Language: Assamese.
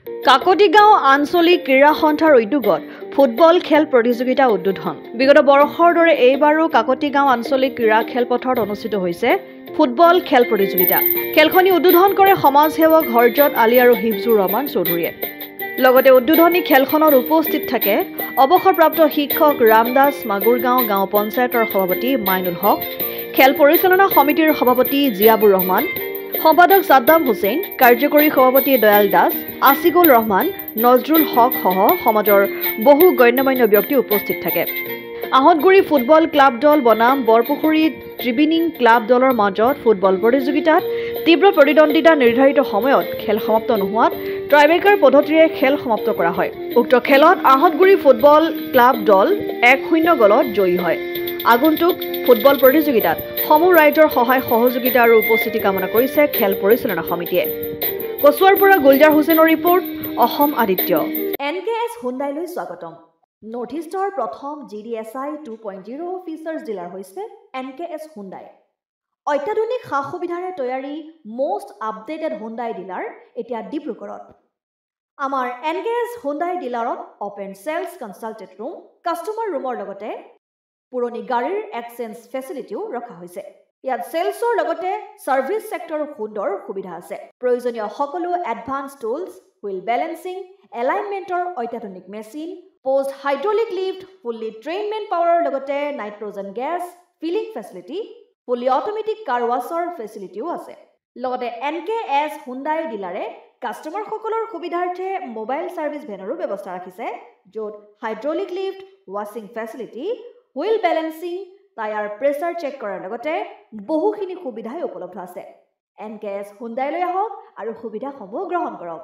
কাকতিগাঁও আঞ্চলিক ক্ৰীড়া সন্থাৰ উদ্যোগত ফুটবল খেল প্ৰতিযোগিতা উদ্বোধন। বিগত বৰ্ষৰ দৰে এইবাৰো কাকতিগাঁও আঞ্চলিক ক্ৰীড়া খেলপথাৰত অনুষ্ঠিত হৈছে ফুটবল খেল প্ৰতিযোগিতা। খেলখনি উদ্বোধন কৰে সমাজসেৱক হৰজত আলী আৰু হিফজুৰ ৰহমান চৌধুৰীয়ে। লগতে উদ্বোধনী খেলখনত উপস্থিত থাকে অৱসৰপ্ৰাপ্ত শিক্ষক ৰামদাস মাগুৰগাঁও গাঁও পঞ্চায়তৰ সভাপতি মাইনুল হক, খেল পৰিচালনা সমিতিৰ সভাপতি জিয়াবুৰ ৰহমান, সম্পাদক সাদ্দাম হুছেইন, কাৰ্যকৰী সভাপতি দয়াল দাস, আসিকুল ৰহমান, নজৰুল হক সহ সমাজৰ বহু গণ্যমান্য ব্যক্তি উপস্থিত থাকে। আহতগুৰি ফুটবল ক্লাব দল বনাম বৰপুখুৰী ত্ৰিবিনিং ক্লাব দলৰ মাজত ফুটবল প্ৰতিযোগিতাত তীব্ৰ প্ৰতিদ্বন্দ্বিতা নিৰ্ধাৰিত সময়ত খেল সমাপ্ত নোহোৱাত ট্ৰাইবেকাৰ পদ্ধতিৰে খেল সমাপ্ত কৰা হয়। উক্ত খেলত আহতগুৰি ফুটবল ক্লাব দল 1-0 গলত জয়ী হয়। আগন্তুক ফুটবল প্ৰতিযোগিতাত সমূহ ৰাইজৰ সহায় সহযোগিতা আৰু উপস্থিতি কামনা কৰিছে খেল পৰিচালনা সমিতিয়ে। কচুৱাৰ পৰা গুলজাৰ হুছেইনৰ ৰিপৰ্ট, অসম আদিত্য। NKS হুণ্ডাইলৈ স্বাগতম। নৰ্থ ইষ্টৰ প্ৰথম GDSI 2.0 ফিচাৰ্ছ ডিলাৰ হৈছে NKS হুণ্ডাই। অত্যাধুনিক সা সুবিধাৰে তৈয়াৰী মষ্ট আপডেটেড হুণ্ডাই ডিলাৰ এতিয়া ডিব্ৰুগড়ত। আমাৰ NKS হুণ্ডাই ডিলাৰত open sales consulted room, customer ৰুমৰ লগতে পুৰণি গাড়ীৰ এক্সচেঞ্জ ফেচিলিটিও ৰখা হৈছে। ইয়াত চেলছৰ লগতে ছাৰ্ভিচ ছেক্টৰৰ সুন্দৰ সুবিধা আছে। প্ৰয়োজনীয় সকলো এডভান্স টুলছ, হুইল বেলেন্সিং, এলাইনমেণ্টৰ অত্যাধুনিক machine, post hydraulic lift, fully train men পাৱাৰৰ লগতে nitrogen gas filling facility, fully automatic car washer ফেচিলিটিও আছে। লগতে NKS হুণ্ডাই ডিলাৰে কাষ্টমাৰসকলৰ সুবিধাৰ্থে মোবাইল ছাৰ্ভিচ ভেনৰো ব্যৱস্থা ৰাখিছে, য'ত হাইড্ৰলিক লিফ্ট, ৱাছিং facility, wheel balancing, tyre pressure check কৰাৰ লগতে বহুখিনি সুবিধাই উপলব্ধ আছে। NKS হুণ্ডাইলৈ আহক আৰু সুবিধাসমূহ গ্ৰহণ কৰক।